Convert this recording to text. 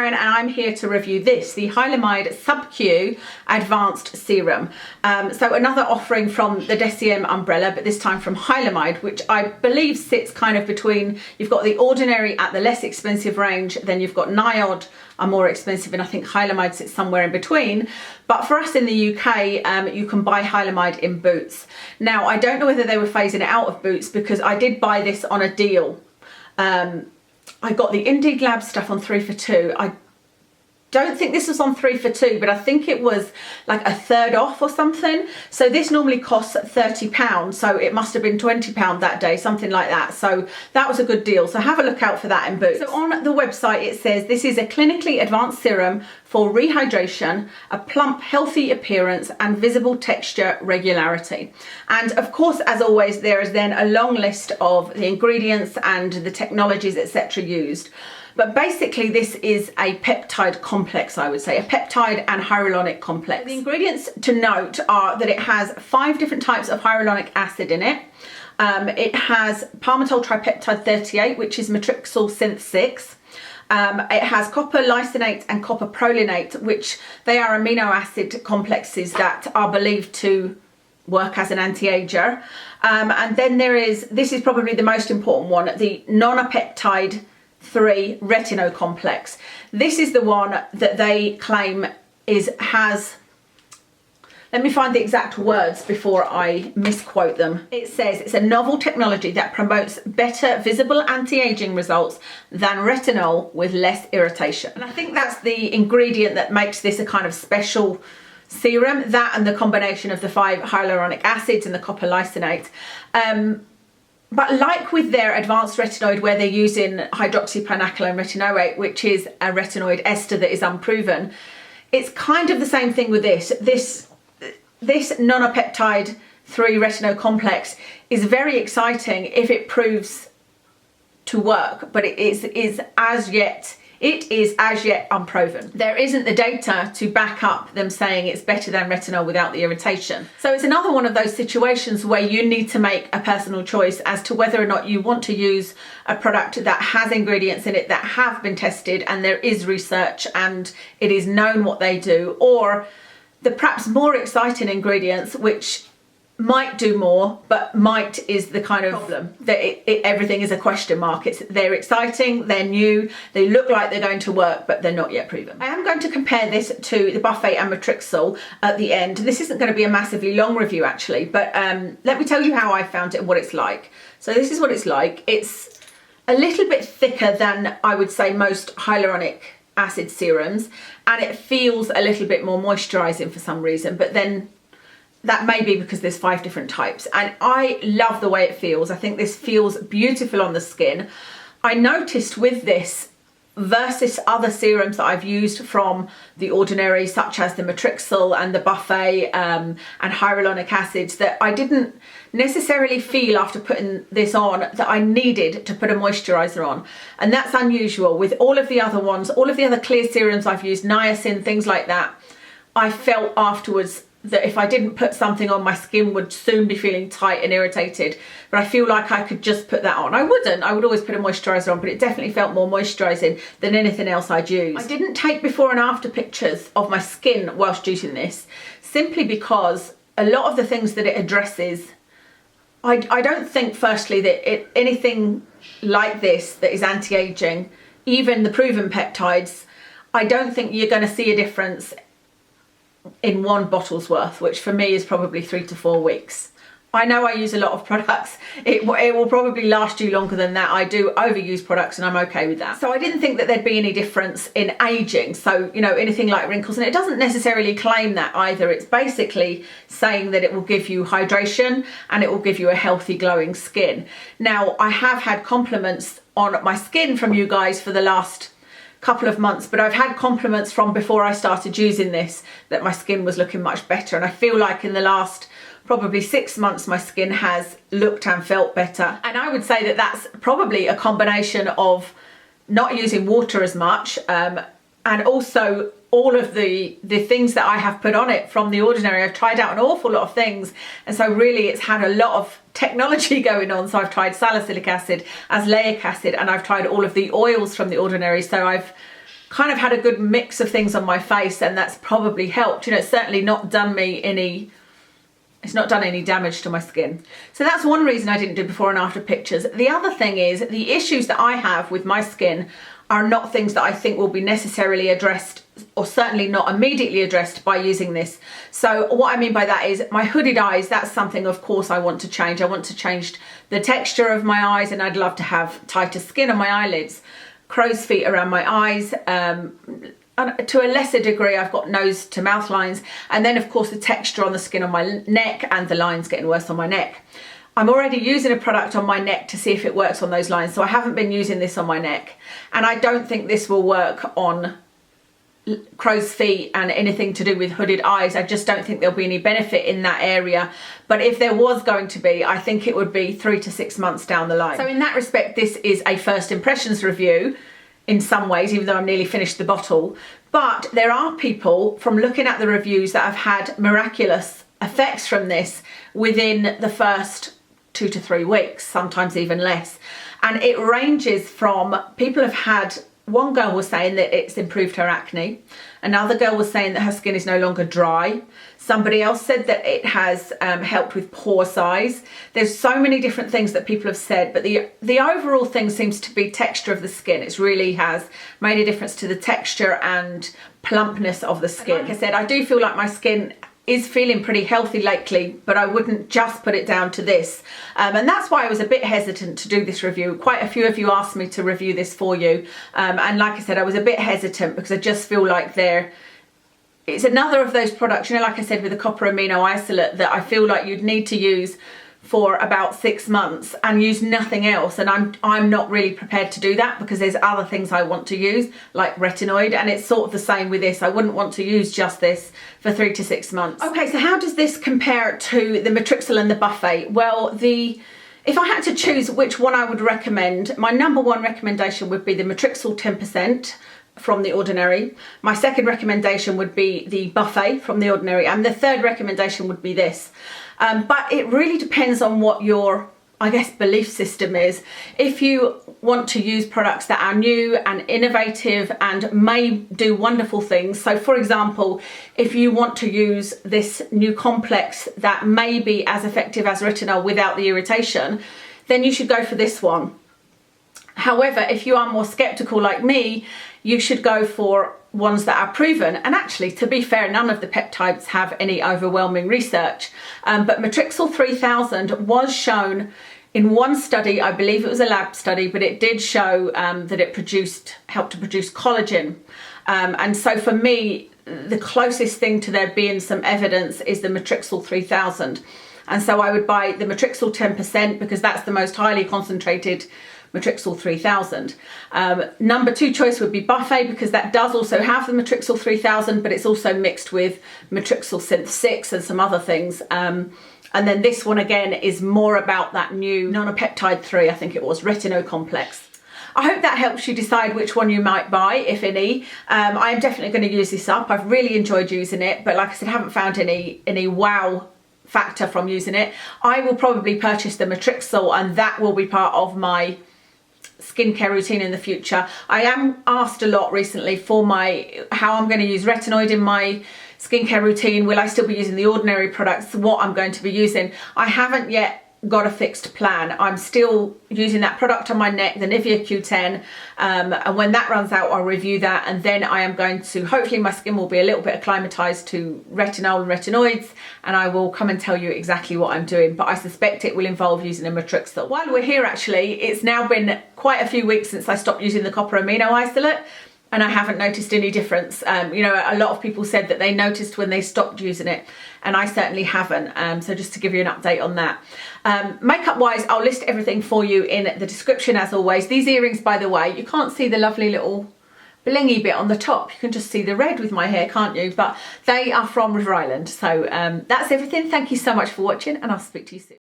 And I'm here to review this, the Hylamide Sub-Q Advanced Serum. So another offering from the Deciem umbrella, but this time from Hylamide, which I believe sits kind of between, you've got the Ordinary at the less expensive range, then you've got Nyod are more expensive, and I think Hylamide sits somewhere in between. But for us in the UK, you can buy Hylamide in Boots. Now, I don't know whether they were phasing it out of Boots, because I did buy this on a deal. I got the Indeed Lab stuff on 3 for 2. I don't think this was on 3 for 2, but I think it was like a third off or something. So this normally costs £30, so it must have been £20 that day, something like that. So that was a good deal. So have a look out for that in Boots. So on the website it says this is a clinically advanced serum for rehydration, a plump, healthy appearance and visible texture regularity. And of course, as always, there is then a long list of the ingredients and the technologies, etc. used. But basically this is a peptide complex, I would say, a peptide and hyaluronic complex. The ingredients to note are that it has 5 different types of hyaluronic acid in it. It has palmitoyl tripeptide 38, which is Matrixyl Synth 6. It has copper lysate and copper prolinate, which they are amino acid complexes that are believed to work as an anti-ager. And then there is, this is probably the most important one, the nonapeptide 3 retinol complex. This is the one that they claim has, let me find the exact words before I misquote them. It says it's a novel technology that promotes better visible anti-aging results than retinol with less irritation. And I think that's the ingredient that makes this a kind of special serum, that and the combination of the 5 hyaluronic acids and the copper lysate. But like with their advanced retinoid, where they're using hydroxypyranacholone retinoate, which is a retinoid ester that is unproven, it's kind of the same thing with this. This nonapeptide 3 retinol complex is very exciting if it proves to work, but it is as yet unproven. There isn't the data to back up them saying it's better than retinol without the irritation. So it's another one of those situations where you need to make a personal choice as to whether or not you want to use a product that has ingredients in it that have been tested and there is research and it is known what they do, or the perhaps more exciting ingredients which might do more, but might is the kind of problem that everything is a question mark. They're exciting, they're new, they look like they're going to work, but they're not yet proven. I am going to compare this to the Buffet and Matrixyl at the end. This isn't going to be a massively long review actually, but let me tell you how I found it and what it's like. So this is what it's like. It's a little bit thicker than I would say most hyaluronic acid serums, and it feels a little bit more moisturizing for some reason, but then that may be because there's 5 different types, and I love the way it feels. I think this feels beautiful on the skin. I noticed with this versus other serums that I've used from the Ordinary, such as the Matrixyl and the Buffet and hyaluronic acids, that I didn't necessarily feel after putting this on that I needed to put a moisturizer on, and that's unusual. With all of the other ones, all of the other clear serums I've used, niacin, things like that, I felt afterwards that if I didn't put something on, my skin would soon be feeling tight and irritated. But I feel like I could just put that on. I would always put a moisturiser on, but it definitely felt more moisturising than anything else I'd use. I didn't take before and after pictures of my skin whilst using this, simply because a lot of the things that it addresses, I don't think firstly that anything like this that is anti-aging, even the proven peptides, I don't think you're going to see a difference in 1 bottle's worth, which for me is probably 3 to 4 weeks. I know I use a lot of products. It will probably last you longer than that. I do overuse products and I'm okay with that. So I didn't think that there'd be any difference in aging. So, you know, anything like wrinkles, and it doesn't necessarily claim that either. It's basically saying that it will give you hydration and it will give you a healthy glowing skin. Now, I have had compliments on my skin from you guys for the last couple of months, but I've had compliments from before I started using this that my skin was looking much better, and I feel like in the last probably 6 months my skin has looked and felt better. And I would say that that's probably a combination of not using water as much and also all of the things that I have put on it from the Ordinary. I've tried out an awful lot of things, and so really it's had a lot of technology going on. So I've tried salicylic acid, azelaic acid, and I've tried all of the oils from the Ordinary. So I've kind of had a good mix of things on my face, and that's probably helped. You know, it's certainly not done me any, it's not done any damage to my skin. So that's one reason I didn't do before and after pictures. The other thing is the issues that I have with my skin are not things that I think will be necessarily addressed, or certainly not immediately addressed, by using this. So what I mean by that is my hooded eyes, that's something of course I want to change. I want to change the texture of my eyes, and I'd love to have tighter skin on my eyelids, crow's feet around my eyes, and to a lesser degree I've got nose to mouth lines, and then of course the texture on the skin on my neck, and the lines getting worse on my neck. I'm already using a product on my neck to see if it works on those lines, so I haven't been using this on my neck, and I don't think this will work on crow's feet and anything to do with hooded eyes. I just don't think there'll be any benefit in that area, but if there was going to be, I think it would be 3 to 6 months down the line. So in that respect, this is a first impressions review in some ways, even though I'm nearly finished the bottle. But there are people, from looking at the reviews, that have had miraculous effects from this within the first 2 to 3 weeks, sometimes even less. And it ranges from, people have had, one girl was saying that it's improved her acne. Another girl was saying that her skin is no longer dry. Somebody else said that it has helped with pore size. There's so many different things that people have said, but the overall thing seems to be texture of the skin. It really has made a difference to the texture and plumpness of the skin. Like I said, I do feel like my skin is feeling pretty healthy lately, but I wouldn't just put it down to this. And that's why I was a bit hesitant to do this review. Quite a few of you asked me to review this for you. And like I said, I was a bit hesitant because I just feel like it's another of those products, you know, like I said, with the copper amino isolate, that I feel like you'd need to use for about 6 months and use nothing else, and I'm not really prepared to do that, because there's other things I want to use, like retinoid, and it's sort of the same with this. I wouldn't want to use just this for 3 to 6 months. Okay, so how does this compare to the Matrixyl and the Buffet? Well, if I had to choose which one I would recommend, my number one recommendation would be the Matrixyl 10% from The Ordinary. My second recommendation would be the Buffet from The Ordinary, and the third recommendation would be this. But it really depends on what your, I guess, belief system is. If you want to use products that are new and innovative and may do wonderful things, so for example, if you want to use this new complex that may be as effective as retinol without the irritation, then you should go for this one. However, if you are more skeptical like me, you should go for ones that are proven. And actually, to be fair, none of the peptides have any overwhelming research. But Matrixyl 3000 was shown in one study, I believe it was a lab study, but it did show that it helped to produce collagen. And so for me, the closest thing to there being some evidence is the Matrixyl 3000. And so I would buy the Matrixyl 10% because that's the most highly concentrated Matrixyl 3000. Number 2 choice would be Buffet, because that does also have the Matrixyl 3000, but it's also mixed with Matrixyl Synth 6 and some other things. And then this one again is more about that new nonopeptide 3, I think it was, Retinol complex. I hope that helps you decide which one you might buy, if any. I am definitely going to use this up. I've really enjoyed using it, but like I said, I haven't found any wow factor from using it. I will probably purchase the Matrixyl, and that will be part of my skincare routine in the future. I am asked a lot recently for how I'm going to use retinoid in my skincare routine. Will I still be using The Ordinary products? What I'm going to be using. I haven't yet got a fixed plan. I'm still using that product on my neck, the Nivea Q10, and when that runs out, I'll review that, and then I am going to, hopefully my skin will be a little bit acclimatized to retinol and retinoids, and I will come and tell you exactly what I'm doing, but I suspect it will involve using a Matrixyl. While we're here, actually, it's now been quite a few weeks since I stopped using the copper amino isolate, and I haven't noticed any difference. You know, a lot of people said that they noticed when they stopped using it, and I certainly haven't. So just to give you an update on that. Makeup wise, I'll list everything for you in the description as always. These earrings, by the way, you can't see the lovely little blingy bit on the top. You can just see the red with my hair, can't you? But they are from River Island. So that's everything. Thank you so much for watching, and I'll speak to you soon.